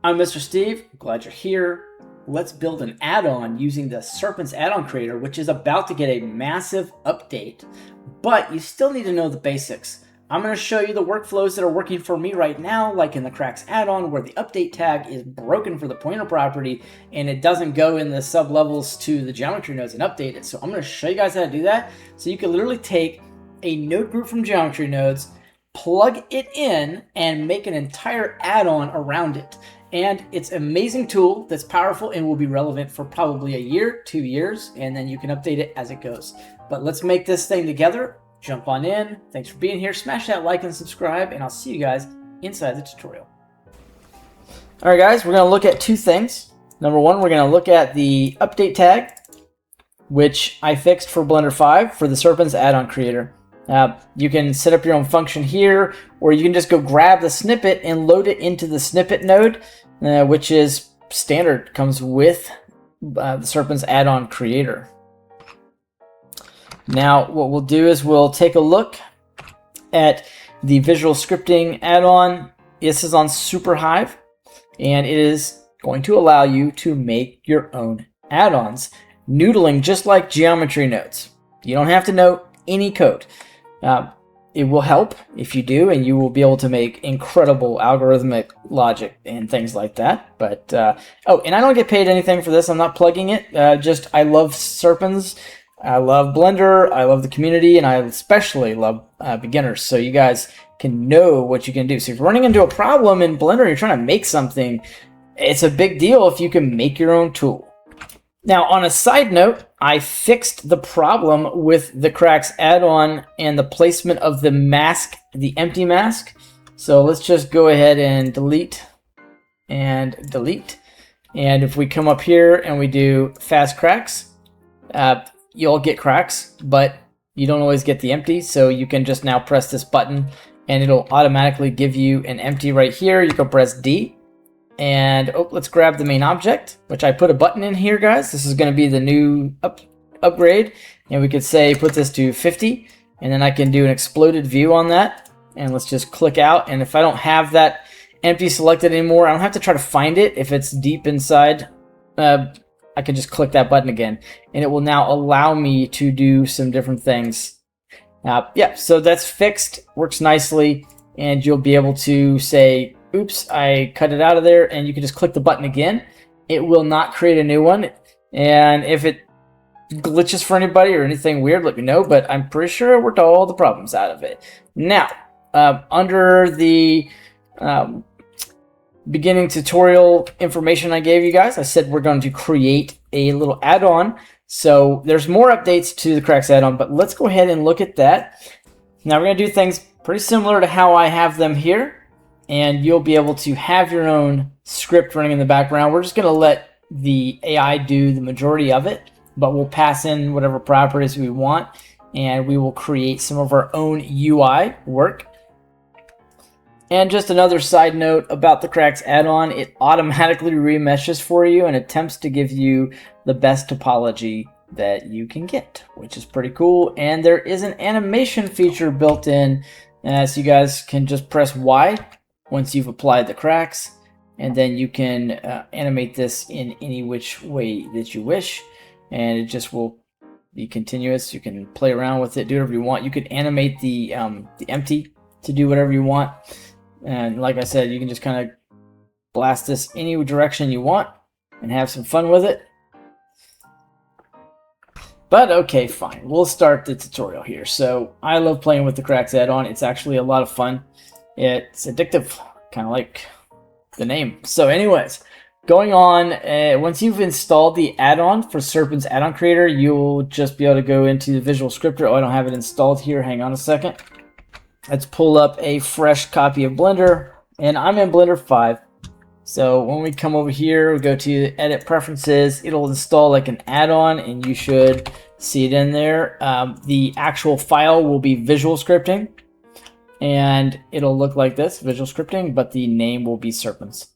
I'm Mr. Steve. Glad you're here. Let's build an add-on using the Serpens add-on creator, which is about to get a massive update. But you still need to know the basics. I'm going to show you the workflows that are working for me right now, like in the cracks add-on, where the update tag is broken for the pointer property and it doesn't go in the sub-levels to the geometry nodes and update it. So I'm going to show you guys how to do that. So you can literally take a node group from geometry nodes, plug it in, and make an entire add-on around it. And it's an amazing tool that's powerful and will be relevant for probably a year, 2 years, and then you can update it as it goes. But let's make this thing together. Jump on in. Thanks for being here. Smash that like and subscribe, and I'll see you guys inside the tutorial. All right, guys, we're going to look at two things. Number one, we're going to look at the update tag, which I fixed for Blender 5 for the Serpens add-on creator. You can set up your own function here, or you can just go grab the snippet and load it into the snippet node, which is standard, comes with the Serpens add-on creator. Now, what we'll do is we'll take a look at the visual scripting add-on. This is on SuperHive, and it is going to allow you to make your own add-ons, noodling just like geometry nodes. You don't have to know any code. It will help if you do, and you will be able to make incredible algorithmic logic and things like that. But oh, and I don't get paid anything for this. I'm not plugging it. Just I love Serpens. I love Blender. I love the community, and I especially love beginners. So you guys can know what you can do. So if you're running into a problem in Blender, you're trying to make something, it's a big deal if you can make your own tool. Now, on a side note, I fixed the problem with the cracks add-on and the placement of the mask, the empty mask. So let's just go ahead and delete and delete. And if we come up here and we do fast cracks, you'll get cracks, but you don't always get the empty. So you can just now press this button and it'll automatically give you an empty right here. You can press D. And let's grab the main object, which I put a button in here, guys. This is going to be the new upgrade. And we could say put this to 50. And then I can do an exploded view on that. And let's just click out. And if I don't have that empty selected anymore, I don't have to try to find it. If it's deep inside, I can just click that button again. And it will now allow me to do some different things. Yeah, so that's fixed. Works nicely. And you'll be able to say, oops, I cut it out of there, and you can just click the button again. It will not create a new one. And if it glitches for anybody or anything weird, let me know, but I'm pretty sure it worked all the problems out of it. Now, under the beginning tutorial information I gave you guys, I said we're going to create a little add-on. So there's more updates to the cracks add-on, but let's go ahead and look at that. Now we're going to do things pretty similar to how I have them here. And you'll be able to have your own script running in the background. We're just going to let the AI do the majority of it, but we'll pass in whatever properties we want, and we will create some of our own UI work. And just another side note about the cracks add-on, it automatically remeshes for you and attempts to give you the best topology that you can get, which is pretty cool. And there is an animation feature built in, so you guys can just press Y once you've applied the cracks, and then you can animate this in any which way that you wish, and it just will be continuous. You can play around with it, do whatever you want. You could animate the empty to do whatever you want, and like I said, you can just kind of blast this any direction you want and have some fun with it. But okay, fine, we'll start the tutorial here. So I love playing with the cracks add-on. It's actually a lot of fun. It's addictive, kind of like the name. So anyways, going on, once you've installed the add-on for Serpens add-on creator, you'll just be able to go into the visual scripter. Oh, I don't have it installed here. Hang on a second. Let's pull up a fresh copy of Blender, and I'm in Blender 5. So when we come over here, we go to edit preferences, it'll install like an add-on, and you should see it in there. The actual file will be visual scripting. And it'll look like this, visual scripting, but the name will be Serpens.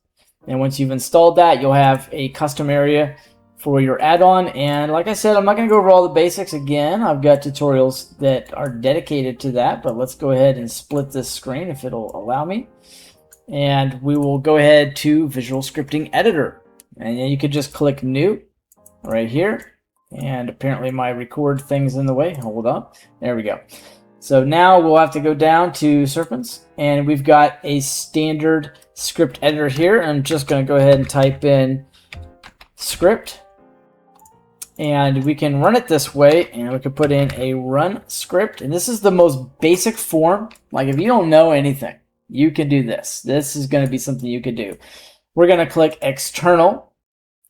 And once you've installed that, you'll have a custom area for your add-on. And like I said, I'm not going to go over all the basics again. I've got tutorials that are dedicated to that, but let's go ahead and split this screen if it'll allow me. and we will go ahead to Visual Scripting Editor. And then you could just click New right here. And apparently my record thing's in the way. Hold up. There we go. So now we'll have to go down to Serpens, and we've got a standard script editor here. I'm just going to go ahead and type in script, and we can run it this way, and we can put in a run script. And this is the most basic form. Like if you don't know anything, you can do this. This is going to be something you could do. We're going to click external,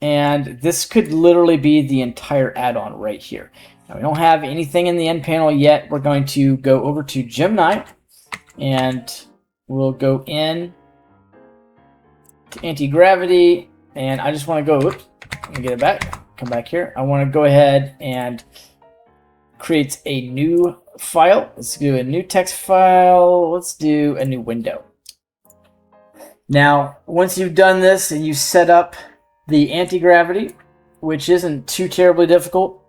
and this could literally be the entire add-on right here. Now, we don't have anything in the end panel yet. We're going to go over to Gemeni, and we'll go in to anti-gravity, and I just want to go, oops, let me get it back, come back here. I want to go ahead and create a new file. Let's do a new text file. Let's do a new window. Now, once you've done this and you set up the anti-gravity, which isn't too terribly difficult,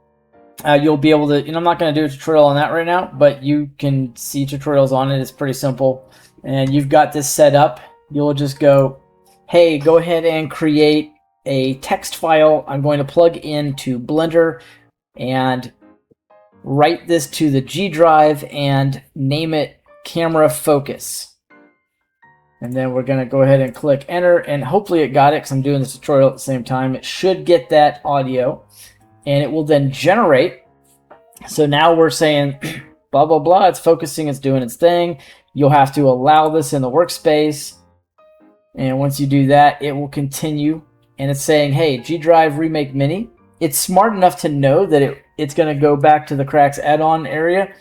you'll be able to, I'm not going to do a tutorial on that right now, but you can see tutorials on it. It's pretty simple. And you've got this set up. You'll just go, hey, go ahead and create a text file. I'm going to plug into Blender and write this to the G drive and name it camera focus. And then we're going to go ahead and click enter, and hopefully it got it because I'm doing this tutorial at the same time. It should get that audio, and it will then generate. So now we're saying blah, blah, blah. It's focusing. It's doing its thing. You'll have to allow this in the workspace. And once you do that, it will continue. And it's saying, hey, G Drive Remake Mini. It's smart enough to know that it's going to go back to the cracks add-on area,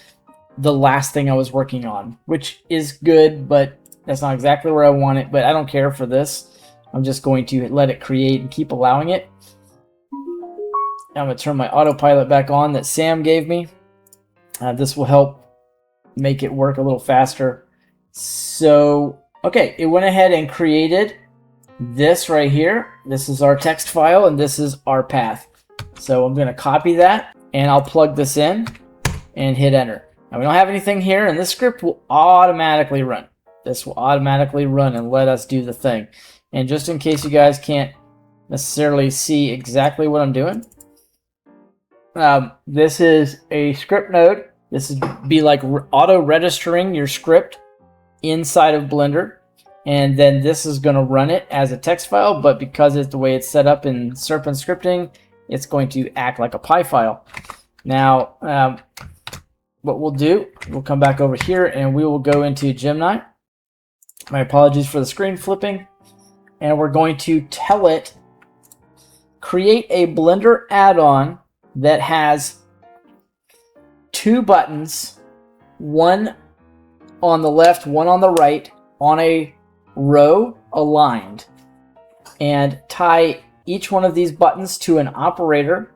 the last thing I was working on, which is good, but that's not exactly where I want it. But I don't care for this. I'm just going to let it create and keep allowing it. I'm going to turn my autopilot back on that Sam gave me. This will help make it work a little faster. So, okay, it went ahead and created this right here. This is our text file, and this is our path. So I'm going to copy that, and I'll plug this in and hit enter. Now we don't have anything here, and this script will automatically run. This will automatically run and let us do the thing. And just in case you guys can't necessarily see exactly what I'm doing, this is a script node. This would be like auto-registering your script inside of Blender. And then this is going to run it as a text file, but because it's the way it's set up in Serpens scripting, it's going to act like a PY file. Now, what we'll do, we'll come back over here and we will go into Gemini. My apologies for the screen flipping. And we're going to tell it, create a Blender add-on that has two buttons, one on the left, one on the right, on a row aligned, and tie each one of these buttons to an operator,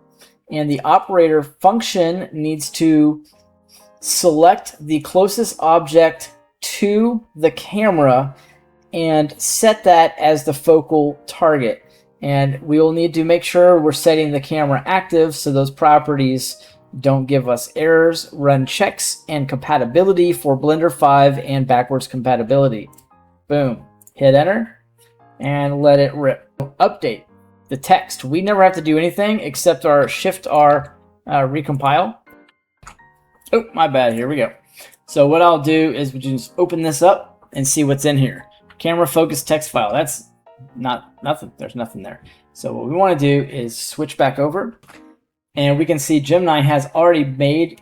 and the operator function needs to select the closest object to the camera and set that as the focal target. And we will need to make sure we're setting the camera active so those properties don't give us errors. Run checks and compatibility for Blender 5 and backwards compatibility. Boom. Hit enter and let it rip. Update the text. We never have to do anything except our Shift-R recompile. Oh, my bad. Here we go. So what I'll do is we just open this up and see what's in here. Camera focus text file. That's nothing. There's nothing there. So what we want to do is switch back over, and we can see Gemini has already made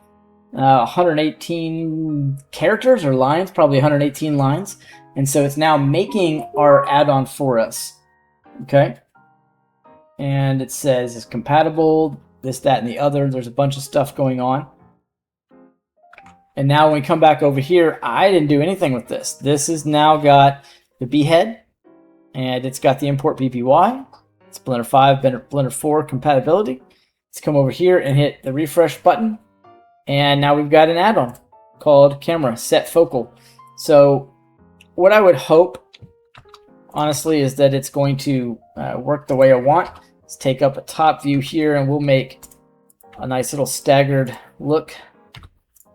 118 characters or lines, probably 118 lines. And so it's now making our add-on for us. Okay. And it says it's compatible, this, that, and the other. There's a bunch of stuff going on. And now when we come back over here, I didn't do anything with this. This has now got the behead, and it's got the import BPY. It's Blender 5, Blender 4 compatibility. Let's come over here and hit the refresh button. And now we've got an add-on called Camera Set Focal. So what I would hope, honestly, is that it's going to work the way I want. Let's take up a top view here, and we'll make a nice little staggered look.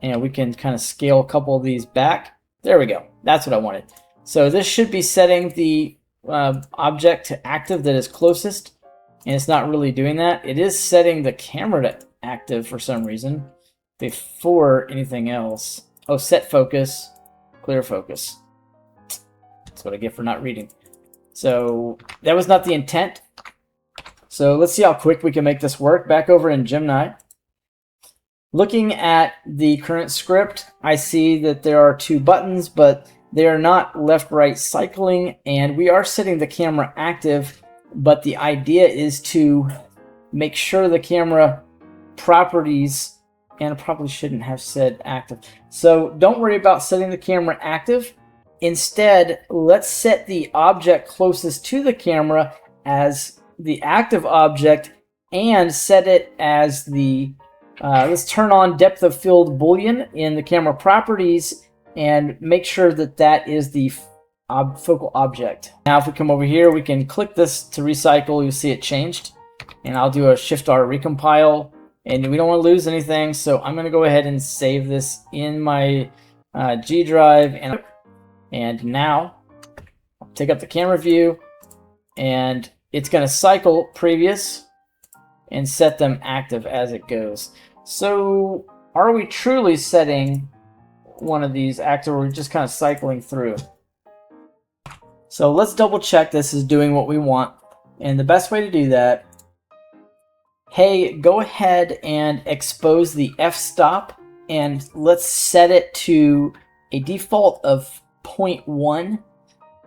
And we can kind of scale a couple of these back. There we go. That's what I wanted. So this should be setting the object to active that is closest, and it's not really doing that. It is setting the camera to active for some reason before anything else. Oh, set focus, clear focus. That's what I get for not reading. So that was not the intent. So let's see how quick we can make this work. Back over in Gemini. Looking at the current script, I see that there are 2 buttons, but they are not left-right cycling, and we are setting the camera active, but the idea is to make sure the camera properties, and I probably shouldn't have said active. So don't worry about setting the camera active. Instead, let's set the object closest to the camera as the active object and set it as the let's turn on depth of field boolean in the camera properties and make sure that that is the focal object. Now if we come over here, we can click this to recycle. You'll see it changed, and I'll do a Shift R recompile, and we don't want to lose anything, so I'm going to go ahead and save this in my G drive, and now I'll take up the camera view, and it's going to cycle previous and set them active as it goes. So are we truly setting one of these active, or we're just kind of cycling through? So let's double check this is doing what we want. And the best way to do that, hey, go ahead and expose the f-stop, and let's set it to a default of 0.1.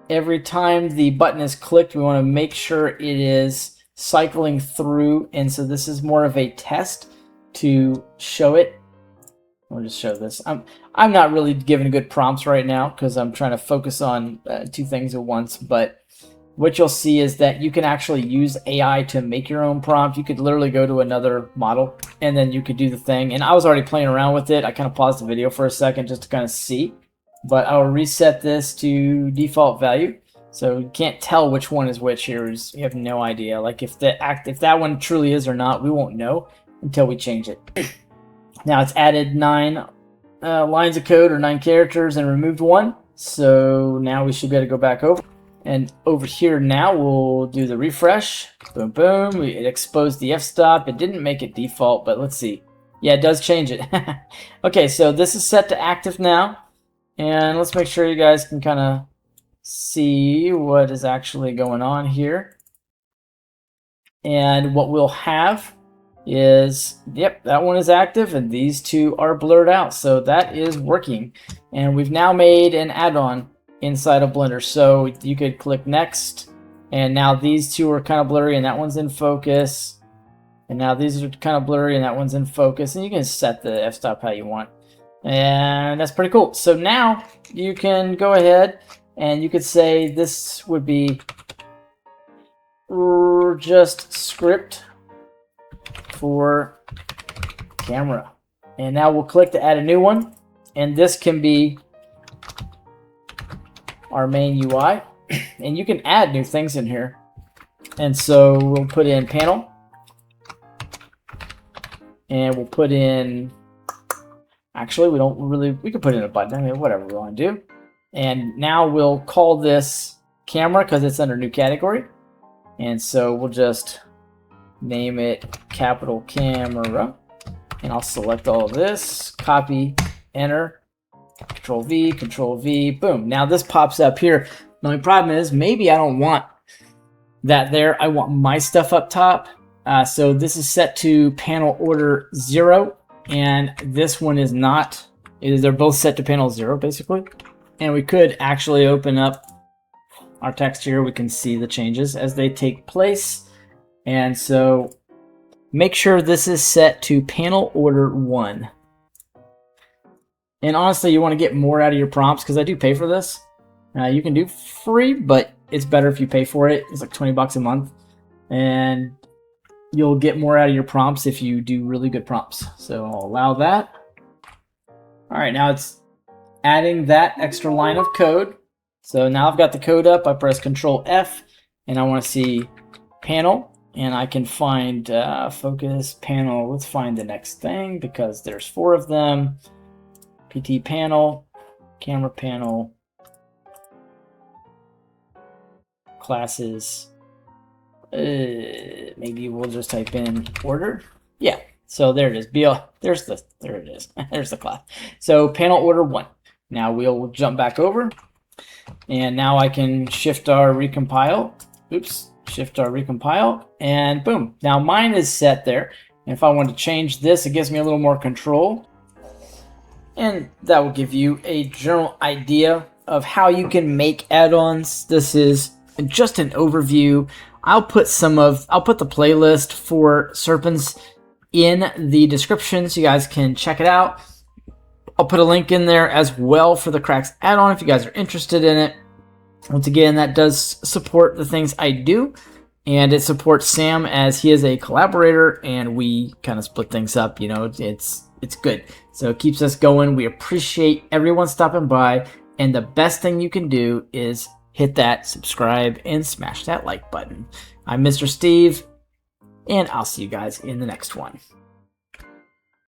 Every time the button is clicked, we want to make sure it is cycling through, and so this is more of a test to show it. We'll just show this. I'm not really giving good prompts right now because I'm trying to focus on 2 things at once, but what you'll see is that you can actually use AI to make your own prompt. You could literally go to another model and then you could do the thing, and I was already playing around with it. I kind of paused the video for a second just to kind of see, but I'll reset this to default value. So you can't tell which one is which here. You have no idea. Like if that one truly is or not, we won't know until we change it. Now it's added 9 lines of code or 9 characters and removed 1. So now we should be able to go back over. And over here now we'll do the refresh. Boom, boom. It exposed the f-stop. It didn't make it default, but let's see. Yeah, it does change it. Okay, so this is set to active now. And let's make sure you guys can kind of see what is actually going on here. And what we'll have is, yep, that one is active and these 2 are blurred out. So that is working. And we've now made an add-on inside of Blender. So you could click next, and now these 2 are kind of blurry and that one's in focus. And now these are kind of blurry and that one's in focus. And you can set the f-stop how you want. And that's pretty cool. So now you can go ahead and you could say this would be just script for camera. And now we'll click to add a new one. And this can be our main UI. And you can add new things in here. And so we'll put in panel. And we'll put in, actually we could put in a button. I mean, whatever we want to do. And now we'll call this camera because it's under new category. And so we'll just name it capital camera. And I'll select all of this, copy, enter, control V, boom. Now this pops up here. The only problem is maybe I don't want that there. I want my stuff up top. So this is set to panel order 0. And this one is not. They're both set to panel 0 basically. And we could actually open up our text here. We can see the changes as they take place. And so make sure this is set to panel order 1. And honestly, you want to get more out of your prompts because I do pay for this. You can do free, but it's better if you pay for it. It's like 20 bucks a month. And you'll get more out of your prompts if you do really good prompts. So I'll allow that. All right, now it's adding that extra line of code. So now I've got the code up. I press Control F, and I want to see panel, and I can find focus panel. Let's find the next thing because there's 4 of them. PT panel, camera panel, classes. Maybe we'll just type in order. Yeah. So there it is. There it is. There's the class. So panel order 1. Now we'll jump back over, and now I can shift our recompile. Oops. Shift our recompile, and boom. Now mine is set there. And if I want to change this, it gives me a little more control. And that will give you a general idea of how you can make add-ons. This is just an overview. I'll put the playlist for Serpens in the description so you guys can check it out. I'll put a link in there as well for the Cracks add-on if you guys are interested in it. Once again, that does support the things I do, and it supports Sam as he is a collaborator, and we kind of split things up. You know, it's good. So it keeps us going. We appreciate everyone stopping by, and the best thing you can do is hit that subscribe and smash that like button. I'm Mr. Steve, and I'll see you guys in the next one.